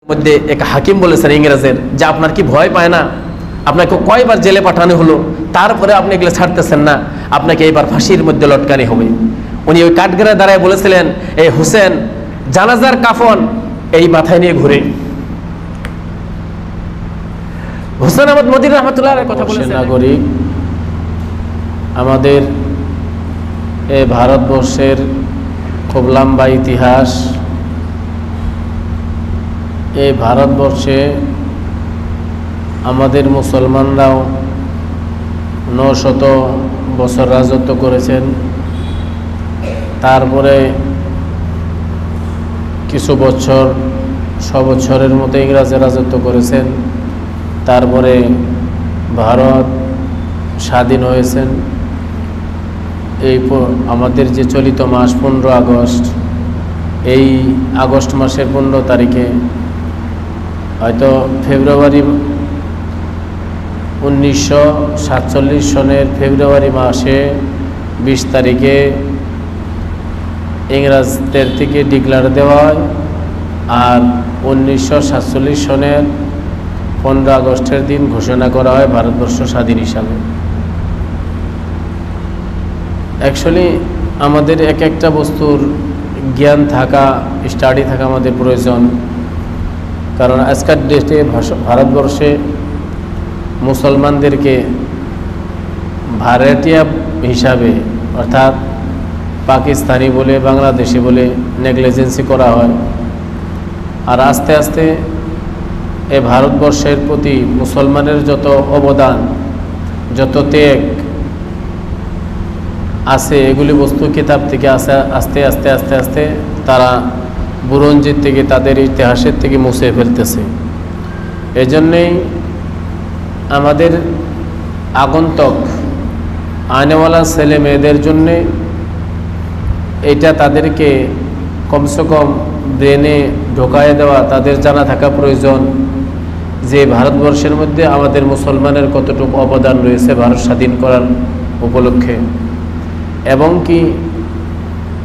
মধ্যে এক হাকিম বলেছেন ইংরেজের যে আপনার কি ভয় পায় না? আপনাকে কয়বার জেলে পাঠানো হলো, তারপরে আপনি এগুলো ছাড়তেছেন না, আপনাকে এবার ফাঁসির মধ্যে লটকানি হবে। উনি ওই কাঠগড়ায় দাঁড়ায় বলেছিলেন, এই হুসেন জানাজার কাফন এই মাথায় নিয়ে ঘুরে। হুসেন আহমদ মদির রহমতুল্লাহ কথা বলেছেন। নাগরিক আমাদের এই ভারতবর্ষের খুব লম্বা ইতিহাস। এই ভারতবর্ষে আমাদের মুসলমানরাও 900 বছর রাজত্ব করেছেন। তারপরে কিছু বছর 100 বছরের মতো ইংরেজরা রাজত্ব করেছেন। তারপরে ভারত স্বাধীন হয়েছেন। এই আমাদের যে চলিত মাস 15 আগস্ট, এই আগস্ট মাসের 15 তারিখে হয়তো ফেব্রুয়ারি 1947 সনের ফেব্রুয়ারি মাসে 20 তারিখে ইংরেজদের থেকে ডিক্লার দেওয়া হয়। আর 1947 সনের 15 আগস্টের দিন ঘোষণা করা হয় ভারতবর্ষ স্বাধীন হিসাবে। অ্যাকচুয়ালি আমাদের এক একটা বস্তুর জ্ঞান থাকা, স্টাডি থাকা আমাদের প্রয়োজন। কারণ আজকের ডেটে ভারতবর্ষে মুসলমানদেরকে ভাড়াটিয়া হিসাবে, অর্থাৎ পাকিস্তানি বলে, বাংলাদেশি বলে নেগলিজেন্সি করা হয়। আর আস্তে আস্তে এ ভারতবর্ষের প্রতি মুসলমানের যত অবদান, যত ত্যাগ আছে, এগুলি বস্তু কিতাব থেকে আস্তে আস্তে আস্তে আস্তে তারা বুরঞ্জির থেকে, তাদের ইতিহাসের থেকে মুছে ফেলতেছে। এজন্যেই আমাদের আগন্তুক আনেওয়ালা ছেলে মেয়েদের জন্যে এটা তাদেরকে কমসে কম ব্রেনে ঢোকায় দেওয়া, তাদের জানা থাকা প্রয়োজন যে ভারতবর্ষের মধ্যে আমাদের মুসলমানের কতটুকু অবদান রয়েছে ভারত স্বাধীন করার উপলক্ষে, এবং কি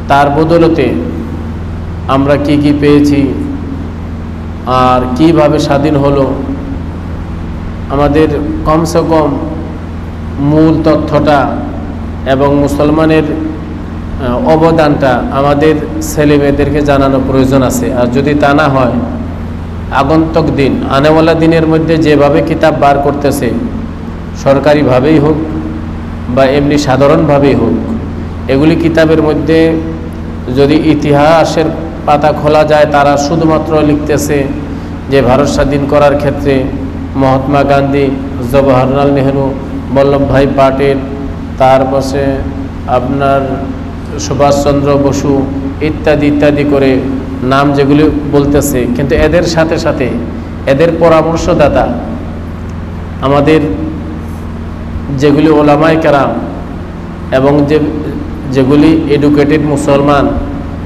তার বদৌলতে আমরা কি কি পেয়েছি আর কিভাবে স্বাধীন হলো। আমাদের কমসে কম মূল তথ্যটা এবং মুসলমানের অবদানটা আমাদের ছেলে মেয়েদেরকে জানানো প্রয়োজন আছে। আর যদি তা না হয়, আগন্তুক দিন, আনেওয়ালা দিনের মধ্যে যেভাবে কিতাব বার করতেছে, সরকারিভাবেই হোক বা এমনি সাধারণভাবেই হোক, এগুলি কিতাবের মধ্যে যদি ইতিহাসের পাতা খোলা যায়, তারা শুধুমাত্র লিখতেছে যে ভারত স্বাধীন করার ক্ষেত্রে মহাত্মা গান্ধী, জওহরলাল নেহরু, বল্লভভাই পাটেল, তার পাশে আপনার সুভাষচন্দ্র বসু ইত্যাদি ইত্যাদি করে নাম যেগুলি বলতেছে, কিন্তু এদের সাথে সাথে এদের পরামর্শদাতা আমাদের যেগুলি ওলামায়ে কেরাম এবং যেগুলি এডুকেটেড মুসলমান,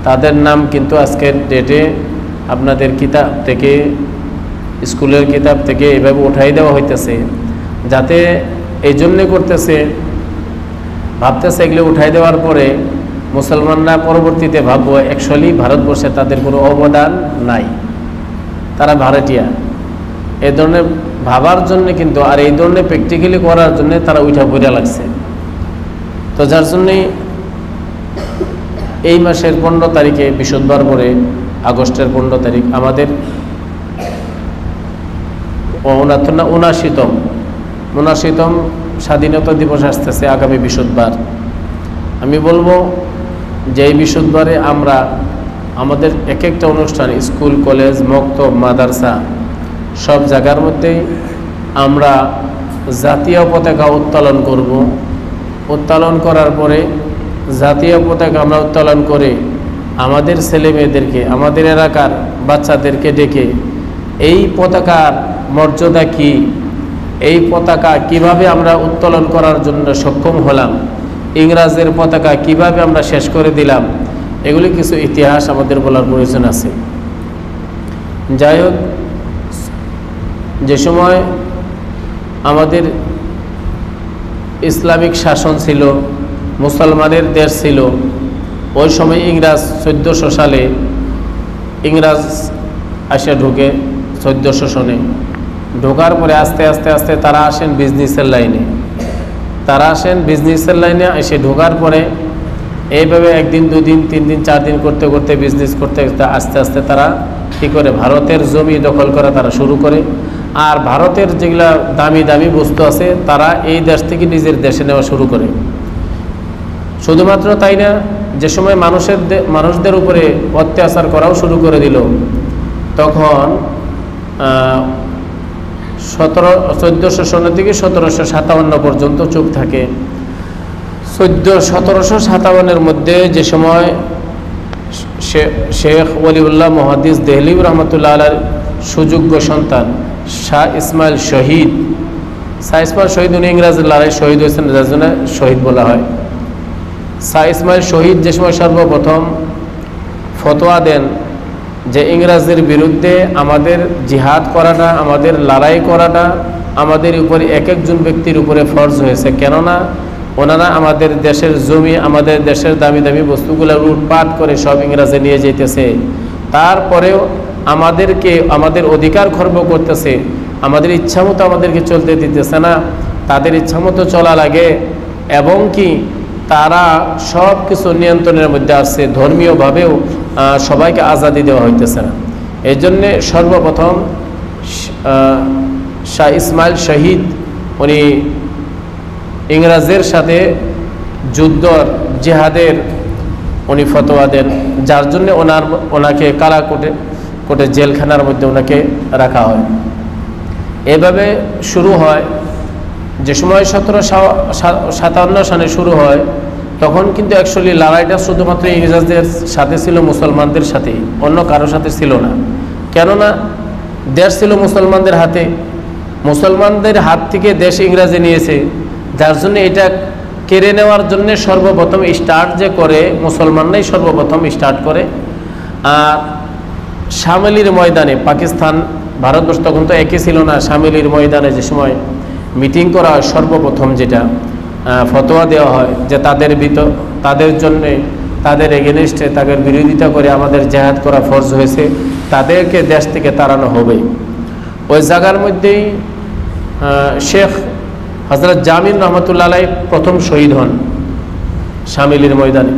তাদের নাম কিন্তু আজকের ডেটে আপনাদের কিতাব থেকে, স্কুলের কিতাব থেকে এভাবে উঠাই দেওয়া হইতেছে। যাতে এই জন্যে করতেছে, ভাবতেছে এগুলো উঠাই দেওয়ার পরে মুসলমানরা পরবর্তীতে ভাববো অ্যাকচুয়ালি ভারতবর্ষে তাদের কোনো অবদান নাই, তারা ভাড়াটিয়া। এই ধরনের ভাবার জন্যে কিন্তু, আর এই ধরনের প্র্যাকটিক্যালি করার জন্যে তারা উঠা পড়া লাগছে। তো যার জন্যে এই মাসের 15 তারিখে, বৃহস্পতিবার পরে আগস্টের 15 তারিখ আমাদের 79তম স্বাধীনতা দিবস আসতেছে আগামী বৃহস্পতিবার। আমি বলবো যে এই বৃহস্পতিবারে আমরা আমাদের এক একটা অনুষ্ঠান, স্কুল, কলেজ, মক্তব, মাদ্রাসা, সব জায়গার মধ্যেই আমরা জাতীয় পতাকা উত্তোলন করব। উত্তোলন করার পরে জাতীয় পতাকা আমরা উত্তোলন করে আমাদের ছেলে মেয়েদেরকে, আমাদের এলাকার বাচ্চাদেরকে ডেকে এই পতাকার মর্যাদা কি, এই পতাকা কিভাবে আমরা উত্তোলন করার জন্য সক্ষম হলাম, ইংরেজের পতাকা কিভাবে আমরা শেষ করে দিলাম, এগুলি কিছু ইতিহাস আমাদের বলার প্রয়োজন আছে। যাই হোক, যে সময় আমাদের ইসলামিক শাসন ছিল, মুসলমানের দেশ ছিল, ওই সময় ইংরেজ 1400 সালে ইংরেজ আসিয়া ঢুকে 1400 সনে। ঢোকার পরে আস্তে আস্তে আস্তে তারা আসেন বিজনেসের লাইনে। এসে ঢোকার পরে এইভাবে একদিন, 2 দিন, 3 দিন, 4 দিন করতে করতে বিজনেস করতে আস্তে আস্তে তারা কী করে ভারতের জমি দখল করা তারা শুরু করে। আর ভারতের যেগুলা দামি দামি বস্তু আছে তারা এই দেশ থেকে নিজের দেশে নেওয়া শুরু করে। শুধুমাত্র তাই না, যে সময় মানুষদের উপরে অত্যাচার করাও শুরু করে দিল, তখন 1400 সন থেকে 1757 পর্যন্ত চুপ থাকে। 1757-এর মধ্যে যে সময় শেখ ওলিউল্লাহ মুহাদ্দিস দেহলি রহমতুল্লাহ আলাইহির সুযোগ্য সন্তান শাহ ইসমাইল শহীদ উনি ইংরেজের লড়াই শহীদ হয়েছেন, যার জন্য শহীদ বলা হয়। শাহ ইসমাইল শহীদ যে সময় সর্বপ্রথম ফতোয়া দেন যে ইংরেজদের বিরুদ্ধে আমাদের জিহাদ করাটা, আমাদের লড়াই করাটা আমাদের উপরে এক একজন ব্যক্তির উপরে ফরজ হয়েছে, কেননা ওনারা আমাদের দেশের জমি, আমাদের দেশের দামি দামি বস্তুগুলো লুটপাট করে সব ইংরেজে নিয়ে যেতেছে, তারপরেও আমাদেরকে আমাদের অধিকার খর্ব করতেছে, আমাদের ইচ্ছামতো আমাদেরকে চলতে দিতেছে না, তাদের ইচ্ছামতো চলা লাগে, এবং কি তারা সব কিছু নিয়ন্ত্রণের মধ্যে আসছে, ধর্মীয়ভাবেও সবাইকে আজাদি দেওয়া হইতেছে না। এই জন্যে সর্বপ্রথম শাহ ইসমাইল শহীদ উনি ইংরেজদের সাথে যুদ্ধর জিহাদের উনি ফতোয়া দেন, যার জন্য ওনাকে কালা কোটে জেলখানার মধ্যে ওনাকে রাখা হয়। এভাবে শুরু হয়। যে সময় 1757 সনে শুরু হয়, তখন কিন্তু অ্যাকচুয়ালি লড়াইটা শুধুমাত্র ইংরেজদের সাথে ছিল, মুসলমানদের সাথে, অন্য কারোর সাথে ছিল না। কেননা দেশ ছিল মুসলমানদের হাতে, মুসলমানদের হাত থেকে দেশ ইংরেজি নিয়েছে, যার জন্য এটা কেড়ে নেওয়ার জন্য সর্বপ্রথম স্টার্ট যে করে মুসলমানরাই সর্বপ্রথম স্টার্ট করে। আর শামলির ময়দানে, পাকিস্তান ভারতবর্ষ তখন তো একই ছিল না, শামলির ময়দানে যে সময় মিটিং করা হয়, সর্বপ্রথম যেটা ফতোয়া দেওয়া হয় যে তাদের জন্যে, তাদের এগেনস্টে, তাদের বিরোধিতা করে আমাদের জেহাদ করা ফরজ হয়েছে, তাদেরকে দেশ থেকে তাড়ানো হবে। ওই জায়গার মধ্যেই শেখ হযরত জামিন রহমতুল্লাহ আলাইহি প্রথম শহীদ হন শামিলির ময়দানে।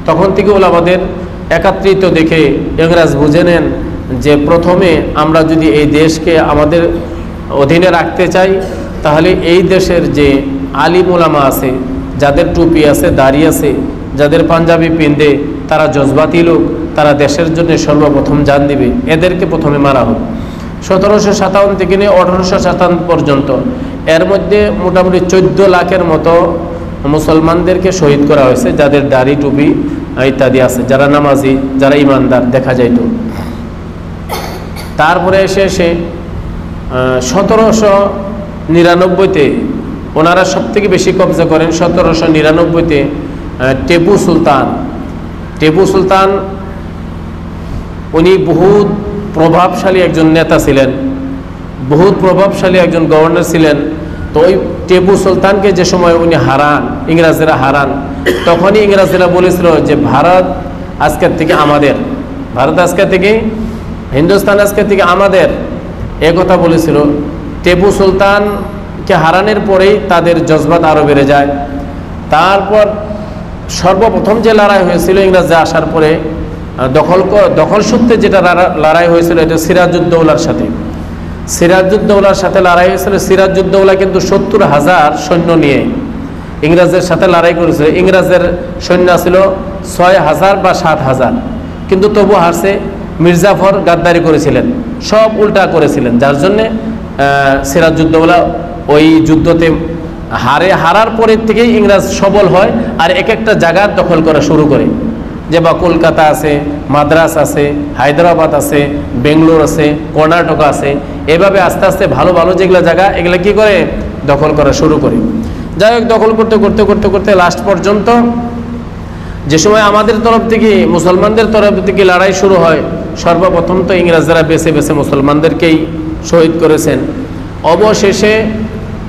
তখন থেকে ওলামাদের একত্রিত দেখে ইংরেজ বুঝে নেন যে প্রথমে আমরা যদি এই দেশকে আমাদের অধীনে রাখতে চাই, তাহলে এই দেশের যে আলিম ওলামা আছে, যাদের টুপি আছে, দাড়ি আছে, যাদের পাঞ্জাবি পিন্দে, তারা জজবাতি লোক, তারা দেশের জন্য সর্বপ্রথম জান দিবে, এদেরকে প্রথমে মারা হোক। 1757 থেকে নিয়ে 1857 পর্যন্ত এর মধ্যে মোটামুটি 14 লাখের মতো মুসলমানদেরকে শহীদ করা হয়েছে, যাদের দাড়ি টুপি ইত্যাদি আছে, যারা নামাজি, যারা ইমানদার দেখা যাইত। তারপরে এসে 1799-তে ওনারা সবথেকে বেশি কবজা করেন। 1799-তে টিপু সুলতান উনি বহুত প্রভাবশালী একজন নেতা ছিলেন, বহুত প্রভাবশালী একজন গভর্নর ছিলেন। তো ওই টিপু সুলতানকে যে সময় উনি ইংরেজরা হারান, তখনই ইংরেজরা বলেছিল যে ভারত আজকের থেকে আমাদের, ভারত আজকের থেকে, হিন্দুস্তান আজকের থেকে আমাদের, এ কথা বলেছিল। টিপু সুলতানকে হারানোর পরেই তাদের জজবাত আরও বেড়ে যায়। তারপর সর্বপ্রথম যে লড়াই হয়েছিল ইংরেজরা আসার পরে, দখল সূত্রে যেটা লড়াই হয়েছিল, এটা সিরাজউদ্দৌলার সাথে লড়াই হয়েছিল। সিরাজউদ্দৌলা কিন্তু 70,000 সৈন্য নিয়ে ইংরেজদের সাথে লড়াই করেছিল। ইংরেজদের সৈন্য ছিল 6,000 বা 7,000, কিন্তু তবু হারছে। মির্জাফর গাদ্দারি করেছিলেন, সব উল্টা করেছিলেন, যার জন্যে সিরাজউদ্দৌলা ওই যুদ্ধতে হারার পরের থেকেই ইংরেজ সবল হয়, আর এক একটা জায়গা দখল করা শুরু করে। যে বা কলকাতা আছে, মাদ্রাস আছে, হায়দ্রাবাদ আছে, বেঙ্গলোর আছে, কর্ণাটক আছে, এভাবে আস্তে আস্তে ভালো ভালো যেগুলো জায়গা, এগুলো কি করে দখল করা শুরু করে। যাই হোক, দখল করতে করতে করতে করতে লাস্ট পর্যন্ত যে সময় আমাদের তরফ থেকে, মুসলমানদের তরফ থেকে লড়াই শুরু হয়, সর্বপ্রথম তো ইংরেজরা বেছে বেছে মুসলমানদেরকেই শহীদ করেছেন। অবশেষে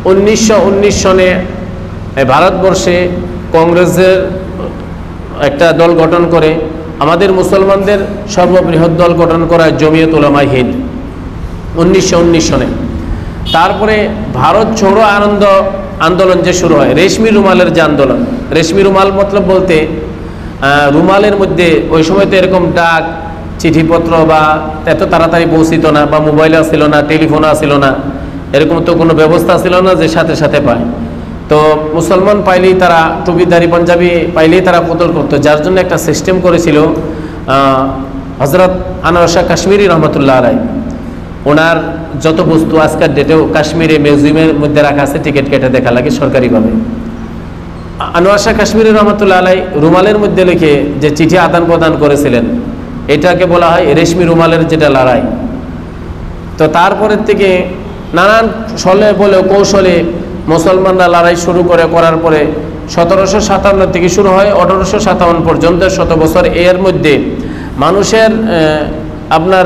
1919 সনে ভারতবর্ষে কংগ্রেসের একটা দল গঠন করে, আমাদের মুসলমানদের সর্ববৃহৎ দল গঠন করা জমিয়ত উলামায়ে হিন্দ। 1919 সনে। তারপরে ভারত ছাড়ো আন্দোলন যে শুরু হয়, রেশমি রুমালের যে আন্দোলন, রেশমি রুমাল মতলব বলতে রুমালের মধ্যে ওই সময় তো এরকম ডাক চিঠিপত্র বা এত তাড়াতাড়ি পৌঁছিত না, বা মোবাইল আসছিল না, টেলিফোন আসছিল না, এরকম তো কোনো ব্যবস্থা ছিল না যে সাথে সাথে পায়। তো মুসলমান পাইলেই তারা টুপিদারি পাঞ্জাবি পাইলেই তারা কতল করতো, যার জন্য একটা সিস্টেম করেছিল হজরত আনোয়ার শাহ কাশ্মীরি রহমতুল্লাহ আলাই। ওনার যত বস্তু আজকের ডেটেও কাশ্মীরে মিউজিয়ামের মধ্যে রাখা আছে, টিকিট কেটে দেখা লাগে সরকারিভাবে। আনোয়ার শাহ কাশ্মীরি রহমতুল্লাহ আলাই রুমালের মধ্যে লিখে যে চিঠি আদান প্রদান করেছিলেন, এটাকে বলা হয় রেশমি রুমালের যেটা লড়াই। তো তারপরের থেকে নানান ছলে বলে কৌশলে মুসলমানরা লড়াই শুরু করার পরে 1757 থেকে শুরু হয় 1857 পর্যন্ত 100 বছর। এর মধ্যে মানুষের আপনার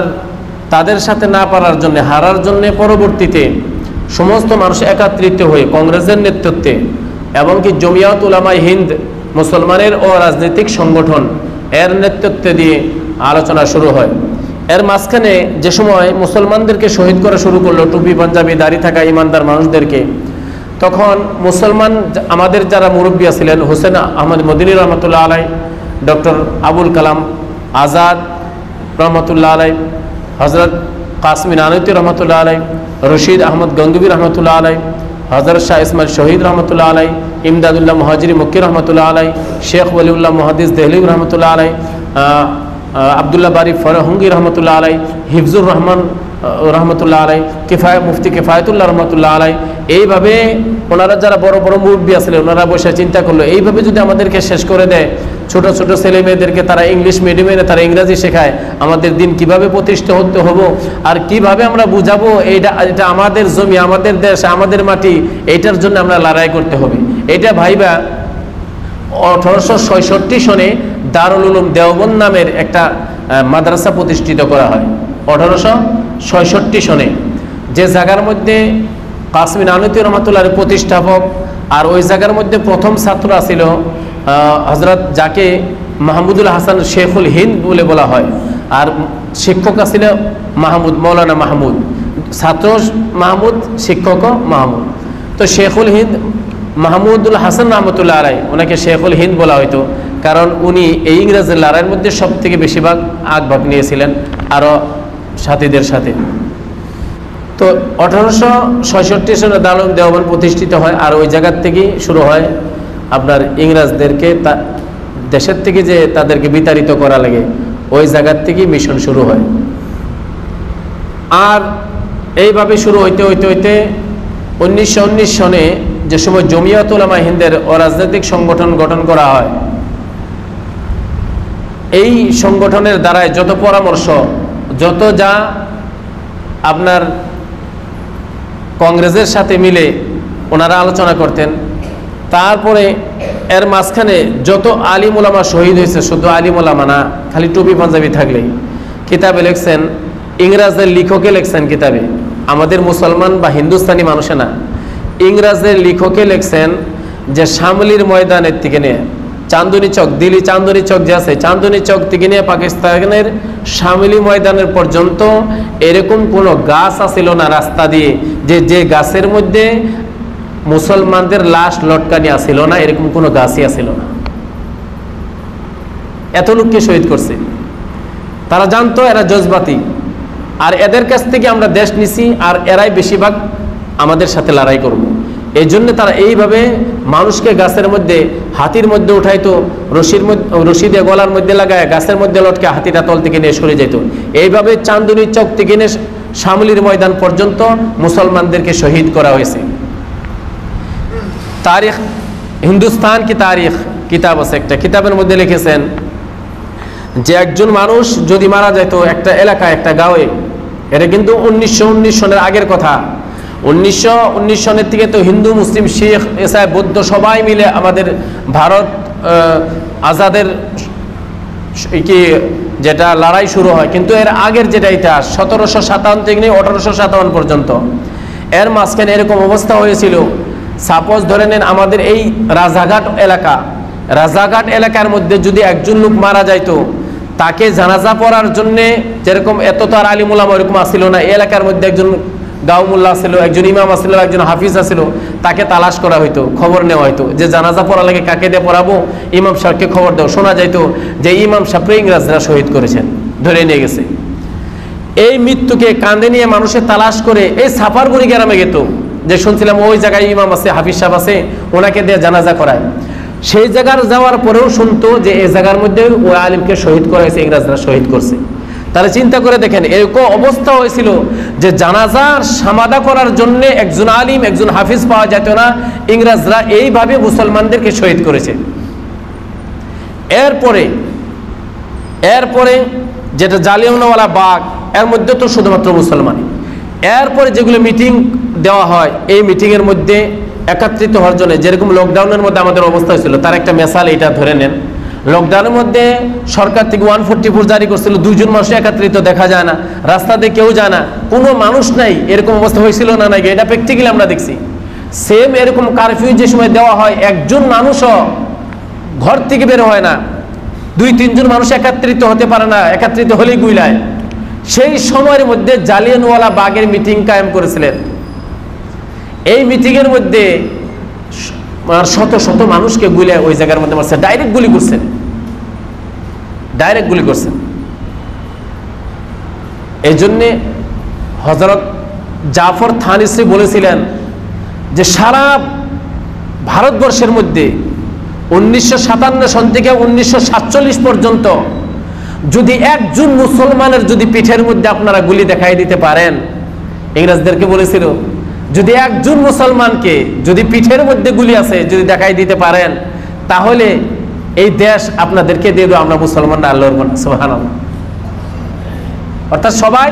তাদের সাথে না পারার জন্য, হারার জন্য পরবর্তীতে সমস্ত মানুষ একত্রিত হয়ে কংগ্রেসের নেতৃত্বে এবং কি জমিয়াত উলামায়ে হিন্দ মুসলমানের ও রাজনৈতিক সংগঠন এর নেতৃত্বে দিয়ে আলোচনা শুরু হয়। এর মাঝখানে যে সময় মুসলমানদেরকে শহীদ করা শুরু করলো, টুপি পাঞ্জাবি দাড়ি থাকা ইমানদার মানুষদেরকে, তখন মুসলমান আমাদের যারা মুরব্বী ছিলেন, হোসেন আহমদ মদিনী রহমতুল্লাহ আলাই, ডক্টর আবুল কালাম আজাদ রহমতুল্লাহ আলাই, হজরত কাসিম নানউতি রহমতুল্লাহ আলাই, রশিদ আহমদ গঙ্গবী রহমতুল্লাহ আলাই, হজরত শাহ ইসমাইল শহীদ রহমতুল্লাহ আলাই, ইমদাদুল্লাহ মুহাজিরি মক্কি রহমতুল্লাহ আলাই, শেখ ওয়ালিউল্লাহ মুহাদ্দিস দেহলি রহমতুল্লাহ আলাই, আবদুল্লাহ বারি ফরহঙ্গি রহমতুল্লাহ আলাই, হিফজুর রহমান রহমতুল্লাহ আলাই, মুফতি কিফায়তুল্লাহ রহমতুল্লাহ আলাই, এইভাবে ওনারা যারা বড় বড় মুরব্বী আসলে ওনারা বসে চিন্তা করলো, এইভাবে যদি আমাদেরকে শেষ করে দেয়, ছোট ছোট ছেলে মেয়েদেরকে তারা ইংলিশ মিডিয়ামে তারা ইংরাজি শেখায়, আমাদের দিন কিভাবে প্রতিষ্ঠিত হতে হব, আর কিভাবে আমরা বুঝাবো এটা আমাদের জমি, আমাদের দেশ, আমাদের মাটি, এইটার জন্য আমরা লড়াই করতে হবে। এটা ভাইবা 1866 সনে দারুল উলুম দেওবন্দ নামের একটা মাদ্রাসা প্রতিষ্ঠিত করা হয় 1866 সনে, যে জায়গার মধ্যে কাসিম নানউতি রহমতুল্লাহর প্রতিষ্ঠাপক, আর ওই জায়গার মধ্যে প্রথম ছাত্র ছিল হজরত, যাকে মাহমুদুল হাসান শেখুল হিন্দ বলে বলা হয়, আর শিক্ষক ছিল মাহমুদ, মৌলানা মাহমুদ, ছাত্র মাহমুদ, শিক্ষক মাহমুদ। তো শেখুল হিন্দ মাহমুদুল হাসান রহমতুল্লাহ আলাই, ওনাকে শেখুল হিন্দ বলা হইতো, কারণ উনি এই ইংরেজের লড়াইয়ের মধ্যে সব থেকে বেশিরভাগ আগভাগ নিয়েছিলেন আরও সাথীদের সাথে। তো 1866 সনে দারুল দেওবন্দ প্রতিষ্ঠিত হয়, আর ওই জায়গার থেকেই শুরু হয় আপনার ইংরেজদেরকে দেশের থেকে যে তাদেরকে বিতাড়িত করা লাগে, ওই জায়গার থেকেই মিশন শুরু হয়। আর এইভাবে শুরু হইতে হইতে হইতে 1919 সনে যে সময় জমিয়াত উলামায়ে হিন্দের অরাজনৈতিক সংগঠন গঠন করা হয়, এই সংগঠনের দ্বারাই যত পরামর্শ, যত যা আপনার কংগ্রেসের সাথে মিলে ওনারা আলোচনা করতেন। তারপরে এর মাঝখানে যত আলিম ওলামা শহীদ হয়েছে, শুধু আলিম ওলামা না, খালি টুপি পাঞ্জাবি থাকলেই, কিতাবে লেখছেন, ইংরাজদের লেখকে লেখছেন কিতাবে, আমাদের মুসলমান বা হিন্দুস্তানি মানুষে না, ইংরাজদের লেখকে লেখছেন যে শামলির ময়দানের থেকে নিয়ে চান্দনী চক, দিল্লি চান্দনী চক যে আছে, চান্দনী চক থেকে নিয়ে পাকিস্তানের শামলি ময়দানের পর্যন্ত এরকম কোনো গাছ আসিল না রাস্তা দিয়ে যে গাছের মধ্যে মুসলমানদের লাশ লটকানি আসিল না, এরকম কোনো গাছই আসিল না। এত লোককে শহীদ করছে। তারা জানতো এরা জজবাতি, আর এদের কাছ থেকে আমরা দেশ নিছি, আর এরাই বেশিরভাগ আমাদের সাথে লড়াই করব। এই জন্য তারা এইভাবে মানুষকে গাছের মধ্যে, হাতির মধ্যে উঠাইতো, রশি দিয়ে গলার মধ্যে লাগায় গাছের মধ্যে লটকে হাতিটা তল থেকে নিয়ে সরে যেত। এইভাবে চান্দনী চক থেকে নিয়ে শামলির ময়দান পর্যন্ত মুসলমানদেরকে শহীদ করা হয়েছে। তারিখ, হিন্দুস্তান কি তারিখ কিতাব আছে, একটা কিতাবের মধ্যে লিখেছেন যে একজন মানুষ যদি মারা যেত একটা এলাকায়, একটা গাঁয়ে, এটা কিন্তু 1919 সনের আগের কথা। 1919 সনের থেকে তো হিন্দু, মুসলিম, শিখ, ইসাই, বৌদ্ধ সবাই মিলে আমাদের ভারত আজাদের কি যেটা লড়াই শুরু হয়, কিন্তু এর আগের যেটা ইতিহাস 1757 থেকে নিয়ে 1857 পর্যন্ত, এর মাঝখানে এরকম অবস্থা হয়েছিল। সাপোজ ধরে নেন আমাদের এই রাজাঘাট এলাকা, রাজাঘাট এলাকার মধ্যে যদি একজন লোক মারা যাইতো, তাকে জানাজা পড়ার জন্য, যেরকম এত তো আর আলিম উলামা এরকম আসছিল না, এলাকার মধ্যে একজন গাউমুল্লাহ ছিল, একজন ইমাম আসছিল, একজন হাফিজ আসছিল, তাকে তালাশ করা হইতো, খবর নেওয়া হইতো যে জানাজা পড়া লাগে কাকে দিয়ে পড়াবো, ইমাম সাহেবকে খবর দাও। শোনা যাইতো যে ইমাম সাহেবকে ইংরেজরা শহীদ করেছেন, ধরে নিয়ে গেছে। এই মৃত্যুকে কাঁধে নিয়ে মানুষের তালাশ করে এই সাফারগুড়ি গ্রামে যেত, যে শুনছিলাম ওই জায়গায় ইমাম আছে, হাফিজ সাহেব আছে, ওনাকে দিয়ে জানাজা করায়। সেই জায়গার যাওয়ার পরেও শুনতো যে এই জায়গার মধ্যে ওই আলিমকে শহীদ করা হয়েছে, ইংরেজরা শহীদ করছে। তাহলে চিন্তা করে দেখেন, এরকম অবস্থা হয়েছিল যে জানাজার সমাধা করার জন্য একজন আলিম, একজন হাফিজ পাওয়া যেত না, ইংরেজরা এইভাবে মুসলমানদেরকে শহীদ করেছে। এরপরে যেটা জালিয়ানওয়ালা বাগ, এর মধ্যে তো শুধুমাত্র মুসলমান। এরপরে যেগুলো মিটিং দেওয়া হয়, এই মিটিংয়ের মধ্যে একত্রিত হওয়ার জন্য, যেরকম লকডাউনের মধ্যে আমাদের অবস্থা হয়েছিল, তার একটা মেসাল এটা ধরে নেন। লকডাউনের মধ্যে সরকার থেকে 144 জারি করছিল, 2 জন মানুষ একত্রিত দেখা যায় না, রাস্তাতে কেউ যায় না, কোনো মানুষ নাই, এরকম অবস্থা হয়েছিল না নাকি? এটা প্র্যাকটিক্যালি আমরা দেখছি। সেম এরকম কারফিউ যে সময় দেওয়া হয়, একজন মানুষও ঘর থেকে বের হয় না, 2-3 জন মানুষ একত্রিত হতে পারে না, একত্রিত হলেই গুইলায়। সেই সময়ের মধ্যে জালিয়ানওয়ালা বাগের মিটিং কায়েম করেছিলেন। এই মিটিংয়ের মধ্যে শত শত মানুষকে গুলে ওই জায়গার মধ্যে মারছে, ডাইরেক্ট গুলি করছেন, ডাইরেক্ট গুলি করছেন। এই জন্যে হযরত জাফর থানিসি বলেছিলেন যে সারা ভারতবর্ষের মধ্যে 1957 সন থেকে 1947 পর্যন্ত যদি একজন মুসলমানের যদি পিঠের মধ্যে আপনারা গুলি দেখাই দিতে পারেন, ইংরেজদেরকে বলেছিল যদি একজন মুসলমানকে যদি পিঠের মধ্যে গুলি আছে যদি দেখাই দিতে পারেন, তাহলে এই দেশ আপনাদেরকে দিয়ে দেবো, আমরা মুসলমানরা আল্লাহর বান্দা। সুবহানাল্লাহ। অর্থাৎ সবাই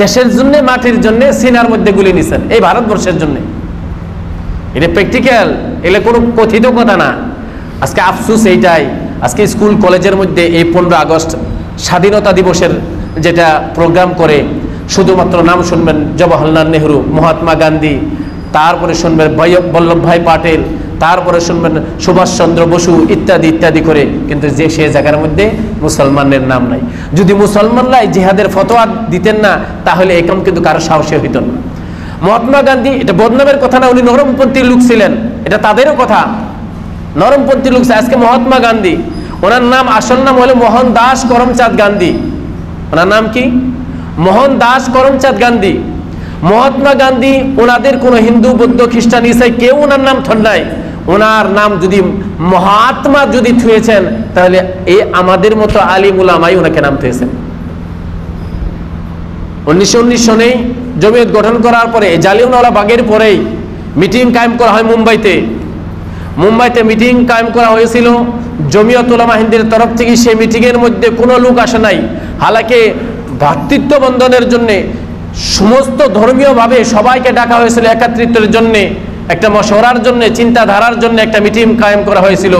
দেশের জন্য, মাটির জন্য সিনার মধ্যে গুলি নিছেন, এই ভারতবর্ষের জন্য। এটা প্র্যাকটিক্যাল, এগুলো কোনো কথিত কথা না। আজকে আফসোস এইটাই, আজকে স্কুল কলেজের মধ্যে এই 15 আগস্ট স্বাধীনতা দিবসের যেটা প্রোগ্রাম করে, শুধুমাত্র নাম শুনবেন জওহরলাল নেহরু, মহাত্মা গান্ধী, তারপরে শুনবেন বল্লভভাই পাটেল, তারপরে শুনবেন সুভাষচন্দ্র বসু ইত্যাদি ইত্যাদি করে, কিন্তু যে সে জায়গার মধ্যে মুসলমানের নাম নাই। যদি মুসলমানরাই জিহাদের ফতোয়া দিতেন না, তাহলে এরকম কিন্তু কারো সাহসী হইত না। মহাত্মা গান্ধী, এটা বদনামের কথা না, উনি নরমপন্থী লোক ছিলেন, এটা তাদেরও কথা, নরমপন্থী লোক। আজকে মহাত্মা গান্ধী, ওনার নাম আসল নাম হলো মোহনদাস করমচাঁদ গান্ধী। ওনার নাম কি? মোহনদাস করমচাঁদ গান্ধী। মহাত্মা গান্ধী ওনাদের কোনো হিন্দু, বৌদ্ধ, খ্রিস্টান, ইসাই কেউ ওনার নাম থন নাই। ওনার নাম যদি মহাত্মা যদি থুয়েছেন, তাহলে এই আমাদের মতো আলিম উলামাই ওনাকে নাম থুয়েছেন। 1919 সনেই জমিয়ত গঠন করার পরে, জালিয়ানওয়ালা বাগের পরেই মিটিং কায়েম করা হয় মুম্বাইতে মিটিং কায়েম করা হয়েছিল জমিয়ত উলামা হিন্দের তরফ থেকে। সেই মিটিংয়ের মধ্যে কোনো লোক আসে নাই। হালাকি ভ্রাতৃত্ব বন্ধনের জন্য সমস্ত ধর্মীয়ভাবে সবাইকে ডাকা হয়েছিল, একত্রিতের জন্য, একটা মশওয়ারার জন্য, চিন্তাধারার জন্য একটা মিটিং কায়েম করা হয়েছিল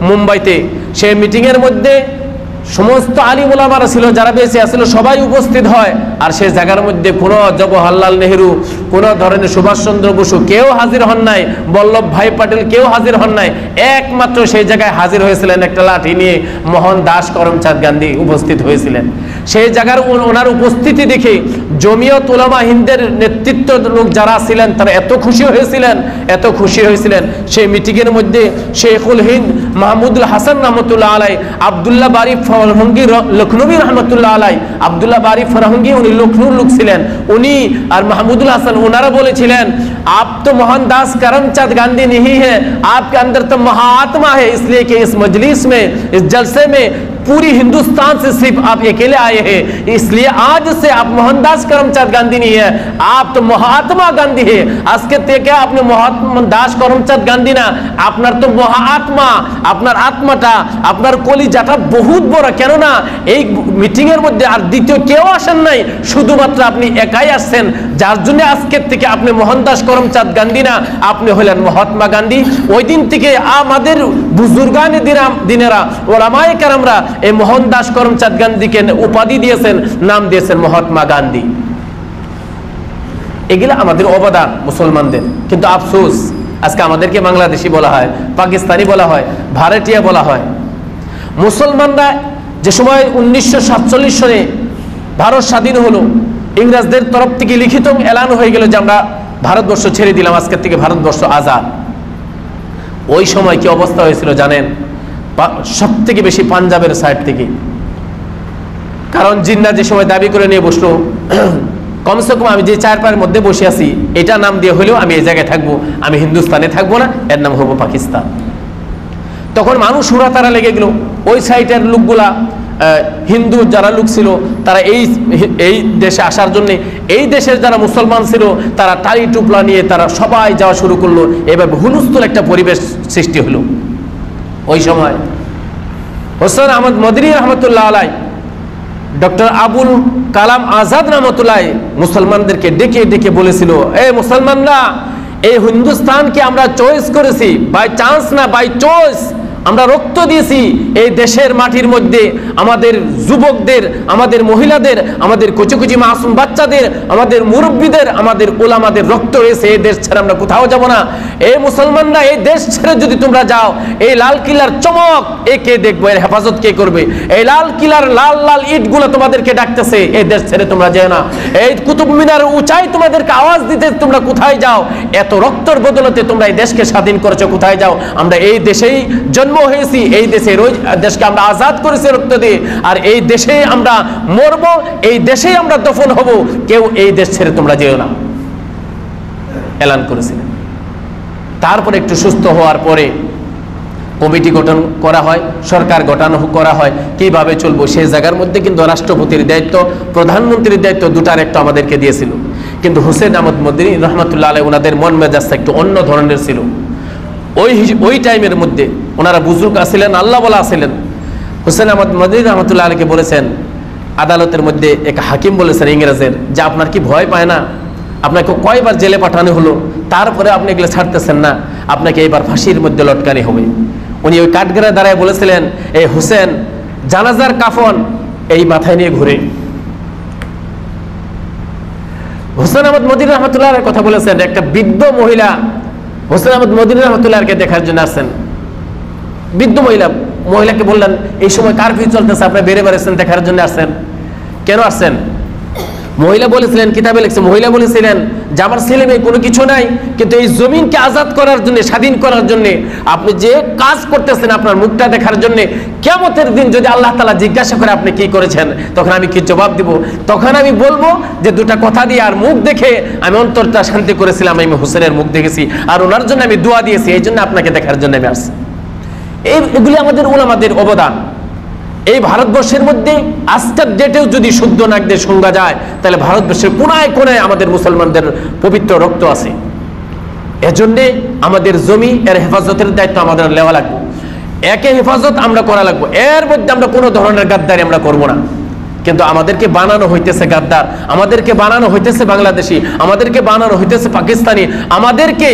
মুম্বাইতে। সেই মিটিংয়ের মধ্যে সমস্ত আলিম উলামারা ছিল, যারা বেঁচে আসছিল, সবাই উপস্থিত হয়। আর সেই জায়গার মধ্যে কোনো জওহরলাল নেহরু, কোনো ধরনের সুভাষচন্দ্র বসু কেউ হাজির হন নাই, বল্লভভাই পাটেল কেউ হাজির হন নাই। একমাত্র সেই জায়গায় হাজির হয়েছিলেন একটা লাঠি নিয়ে মোহনদাস করমচাঁদ গান্ধী উপস্থিত হয়েছিলেন। সেই জায়গার ওনার উপস্থিতি দেখে জমিয়ত উলামা হিন্দের নেতৃত্ব লোক যারা ছিলেন, তারা এত খুশি হয়েছিলেন। সেই মিটিংয়ের মধ্যে শেখুল হিন্দ মাহমুদুল হাসান রহমতুল্লাহ আলাই, আব্দুল্লাহ বারি ফরহঙ্গি লখনবী রহমতুল্লাহ আলাই, আব্দুল্লাহ বারি ফরহঙ্গি উনি লখনৌর লোক ছিলেন, উনি আর মাহমুদুল হাসান ওনারা বলেছিলেন, आप तो मोहनदास करमचंद गांधी नहीं है, आपके अंदर तो महात्मा है, इसलिए कि इस मजलिस में, इस जलसे में पूरी हिंदुस्तान से सिर्फ आप अकेले आए हैं, इसलिए आज से आप मोहनदास करमचंद गांधी नहीं है, आप तो महात्मा गांधी है। आज के থেকে আপনি মোহনদাস করমচাঁদ গান্ধী না, আপনার তো মহাত্মা, আপনার আত্মাটা, আপনার কলিজাটা বহুত বড়। কেননা এই মিটিং এর মধ্যে আর দ্বিতীয় কেউ আসেন নাই, শুধুমাত্র আপনি একাই আসছেন, যার জন্য আজকের থেকে আপনি মোহনদাস করমচাঁদ গান্ধী না, আপনি হলেন মহাত্মা গান্ধী। ওই দিন থেকে আমাদের বুজুর্গানে দিনেরা, ওলামায়ে কেরামরা এই মোহনদাস করমচাঁদ গান্ধীকে উপাধি দিয়েছেন, নাম দিয়েছেন মহাত্মা গান্ধী। এগুলা আমাদের অবদান মুসলমানদের। কিন্তু আফসোস, আজকে আমাদেরকে বাংলাদেশি বলা হয়, পাকিস্তানি বলা হয়, ভারতীয় বলা হয়। মুসলমানরা যে সময় 1947 সনে ভারত স্বাধীন হলো, ইংরেজদের তরফ থেকে লিখিত এলান হয়ে গেল যে আমরা ভারতবর্ষ ছেড়ে দিলাম, আজকের থেকে ভারতবর্ষ আজাদ। ওই সময় কি অবস্থা হয়েছিল জানেন? সব থেকে বেশি পাঞ্জাবের সাইড থেকে, কারণ জিন্না যে সময় দাবি করে নিয়ে বসলো কমসে কম আমি যে চার পায়ের মধ্যে বসে আছি এটা নাম দিয়ে হলেও আমি এই জায়গায় থাকবো, আমি হিন্দুস্তানে থাকবো না, এর নাম হবো পাকিস্তান। তখন মানুষ হুড়া তারা লেগে গেল। ওই সাইডের লোকগুলা হিন্দু যারা লোক ছিল তারা এই দেশে আসার জন্য, এই দেশের যারা মুসলমান ছিল তারা টালি টুপলা নিয়ে তারা সবাই যাওয়া শুরু করলো। এভাবে হুলস্থুল একটা পরিবেশ সৃষ্টি হলো। ওই সময় হোসেন আহমদ মদনী রহমতুল্লাহ আলাই, ডক্টর আবুল কালাম আজাদ রহমতুল্লাহ মুসলমানদেরকে ডেকে ডেকে বলেছিল, এ মুসলমানরা, এই হিন্দুস্তানকে আমরা চয়েস করেছি, বাই চান্স না, বাই চয়েস আমরা রক্ত দিয়েছি। এই দেশের মাটির মধ্যে আমাদের যুবকদের, আমাদের মহিলাদের, আমাদের কুচি কুচি মাসুম বাচ্চাদের, আমাদের মুরব্বীদের, আমাদের ওলামাদের রক্ত রয়েছে। এই দেশ ছেড়ে আমরা কোথাও যাব না। এই মুসলমানরা, এই দেশ ছেড়ে যদি তোমরা যাও, এই লাল কিলার চমক এ কে দেখবো, এর হেফাজত কে করবে? এই লাল কিলার লাল লাল ইটগুলো তোমাদেরকে ডাকতেছে, এই দেশ ছেড়ে তোমরা যেও না। এই কুতুব মিনার উঁচাই তোমাদেরকে আওয়াজ দিতে, তোমরা কোথায় যাও? এত রক্তর বদলতে তোমরা এই দেশকে স্বাধীন করেছো, কোথায় যাও? আমরা এই দেশেই জন্ম হয়েছি, এই দেশে দেশকে আমরা আজাদ করেছি রক্ত দিয়ে, আর এই দেশে আমরা মরবো, এই দেশেই আমরা দফন হব। কেউ এই দেশ ছেড়ে তোমরা যেও না, এলান করেছিলেন। তারপরে একটু সুস্থ হওয়ার পরে কমিটি গঠন করা হয়, সরকার গঠন করা হয়, কিভাবে চলবো সেই জায়গার মধ্যে কিন্তু রাষ্ট্রপতির দায়িত্ব, প্রধানমন্ত্রীর দায়িত্ব দুটার একটা আমাদেরকে দিয়েছিল। কিন্তু হোসেন আহমদ মদনী রহমতুল্লাহ আলাইহি ওনাদের মন মেজাজটা একটু অন্য ধরনের ছিল। ওই টাইমের মধ্যে ওনারা বুজুর্গ আছিলেন, আল্লাহ বলা আছিলেন। হোসেন আহমদ মদনী রহমতুল্লাহ আলাইহিকে বলেছেন আদালতের মধ্যে, এক হাকিম বলেছেন ইংরেজের, যে আপনার কি ভয় পায় না? আপনাকে কয়বার জেলে পাঠানো হলো, তারপরে আপনি এগুলো ছাড়তেছেন না, আপনাকে এবার ফাঁসির মধ্যে লটকানি হবে। উনি ওই কাঠগড়ায় দাঁড়ায় বলেছিলেন, এই হোসেন, জানাজার কাফন এই মাথায় নিয়ে ঘুরে। হোসেন আহমদ মদনী রহমতুল্লাহ কথা বলেছেন। একটা বৃদ্ধ মহিলা হোসেন আহমদ মদনী রহমতুল্লাহকে দেখার জন্য আসছেন। বৃদ্ধ মহিলাকে বললেন, এই সময় কারফিউ চলতেছে, আপনি বেড়ে বেড়েছেন, দেখার জন্য আসছেন, কেন আসছেন? মহিলা বলেছিলেন, কিতাবে লিখছে, মহিলা বলেছিলেন যে আমার ছেলে মেয়ে কোনো কিছু নাই, কিন্তু এই জমিনকে আজাদ করার জন্য, স্বাধীন করার জন্য আপনি যে কাজ করতেছেন, আপনার মুখটা দেখার জন্য, কিয়ামতের দিন যদি আল্লাহ তাআলা জিজ্ঞাসা করে আপনি কি করেছেন, তখন আমি কি জবাব দিব? তখন আমি বলবো যে দুটা কথা দিয়ে আর মুখ দেখে আমি অন্তরটা শান্তি করেছিলাম, আমি হোসেনের মুখ দেখেছি আর ওনার জন্য আমি দোয়া দিয়েছি, এই জন্য আপনাকে দেখার জন্য আমি আসছি। এগুলি আমাদের উলামাদের অবদান। এই ভারতবর্ষের মধ্যে আজকের ডেটেও যদি শুদ্ধ নাক দিয়ে শোনা যায়, তাহলে ভারতবর্ষের কোনায় কোনায় আমাদের মুসলমানদের পবিত্র রক্ত আছে। এজন্যে আমাদের জমি এর হেফাজতের দায়িত্ব আমাদের নেওয়া লাগবে। একে হেফাজত আমরা করা লাগবে, এর মধ্যে আমরা কোনো ধরনের গাদ্দারি আমরা করব না। কিন্তু আমাদেরকে বানানো হইতেছে গাদ্দার, আমাদেরকে বানানো হইতেছে বাংলাদেশি, আমাদেরকে বানানো হইতেছে পাকিস্তানি, আমাদেরকে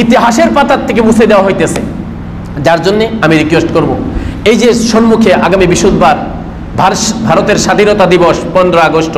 ইতিহাসের পাতার থেকে মুছে দেওয়া হইতেছে। যার জন্যে আমি রিকোয়েস্ট করব, এই যে সম্মুখে আগামী বৃহস্পতিবার ভারতের স্বাধীনতা দিবস 15 আগস্ট,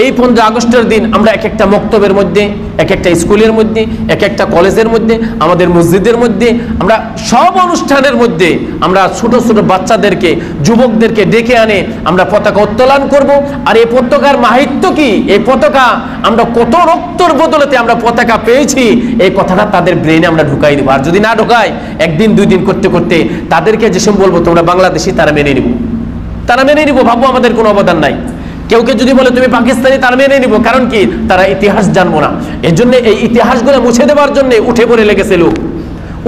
এই 15 আগস্টের দিন আমরা এক একটা মক্তবের মধ্যে, এক একটা স্কুলের মধ্যে, এক একটা কলেজের মধ্যে, আমাদের মসজিদের মধ্যে, আমরা সব অনুষ্ঠানের মধ্যে আমরা ছোট ছোট বাচ্চাদেরকে, যুবকদেরকে ডেকে আনে আমরা পতাকা উত্তোলন করব। আর এই পতাকার মাহাত্ম্য কি, এই পতাকা আমরা কত রক্তর বদলতে আমরা পতাকা পেয়েছি, এই কথাটা তাদের ব্রেনে আমরা ঢুকাই দেবো। আর যদি না ঢুকাই, একদিন দুই দিন করতে করতে তাদেরকে যেসব বলবো তোমরা বাংলাদেশি, তারা মেনে নিব, তারা মেনে নিব, ভাববো আমাদের কোনো অবদান নাই। কেউ যদি বলে তুমি পাকিস্তানি, তার মেনে নিব, কারণ কি তারা ইতিহাস জানবো না। এর জন্য এই ইতিহাসগুলো মুছে দেওয়ার জন্য উঠে পড়ে লেগেছে লোক,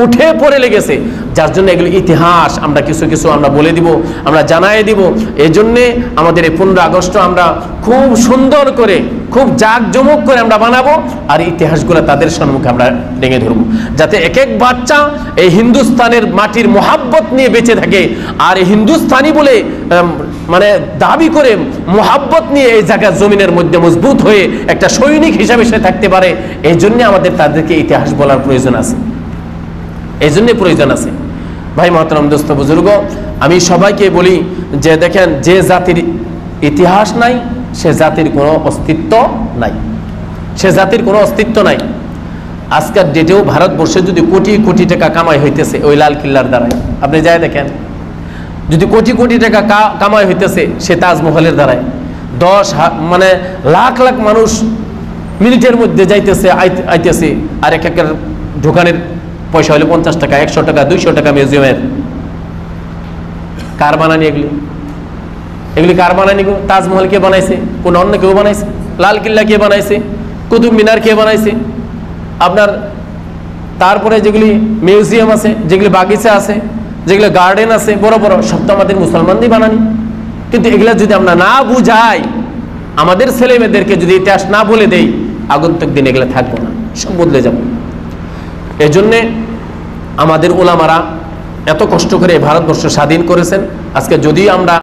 উঠে পড়ে লেগেছে। যার জন্য এগুলো ইতিহাস আমরা কিছু কিছু আমরা বলে দিব, আমরা জানাই দিব। এই জন্যে আমাদের এই 15 আগস্ট আমরা খুব সুন্দর করে, খুব জাঁকজমক করে আমরা বানাবো, আর ইতিহাসগুলো তাদের সম্মুখে আমরা ডেঙে ধরবো, যাতে এক এক বাচ্চা এই হিন্দুস্তানের মাটির মোহাব্বত নিয়ে বেঁচে থাকে। আর এই হিন্দুস্তানি বলে মানে দাবি করে মোহাব্বত নিয়ে এই জায়গা জমিনের মধ্যে মজবুত হয়ে একটা সৈনিক হিসাবে সে থাকতে পারে। এই জন্য আমাদের তাদেরকে ইতিহাস বলার প্রয়োজন আছে, এই জন্য প্রয়োজন আছে। ভাই মহতরম দোস্ত বুজুর্গ, আমি সবাইকে বলি যে দেখেন, যে জাতির ইতিহাস নাই সে জাতির কোনো অস্তিত্ব নাই, সে জাতির কোনো অস্তিত্ব নাই। আজকের ডেটেও ভারতবর্ষে যদি কোটি কোটি টাকা কামাই হইতেছে ওই লাল কিল্লার দ্বারাই, আপনি যাই দেখেন যদি কোটি কোটি টাকা কামাই হইতেছে সে তাজমহলের দ্বারায়, মানে লাখ লাখ মানুষ মিনিটের মধ্যে যাইতেছে আইতেছে, আর এক একের ঢোকানের পয়সা হলে 50 টাকা, 100 টাকা, 200 টাকা মিউজিয়ামের। কার বানানি এগুলি? এগুলি কার বানানি গো? তাজমহল কে বানাইছে? কোন অন্য কেউ বানাইছে? লাল কিল্লা কে বানাইছে? কুতুব মিনার কে বানাইছে? আপনার তারপরে যেগুলি মিউজিয়াম আছে, যেগুলি বাগিচা আছে, যেগুলো গার্ডেন আছে বড় বড়, সব তো আমাদের মুসলমানদের বানানি। কিন্তু এগুলা যদি আমরা না বুঝাই, আমাদের ছেলে মেয়েদেরকে যদি ইতিহাস না বলে দেই, আগন্তুক দিন এগুলো থাকবো না, সব বদলে যাব। এই জন্যে আমাদের ওলামারা এত কষ্ট করে ভারতবর্ষ স্বাধীন করেছেন। আজকে যদি আমরা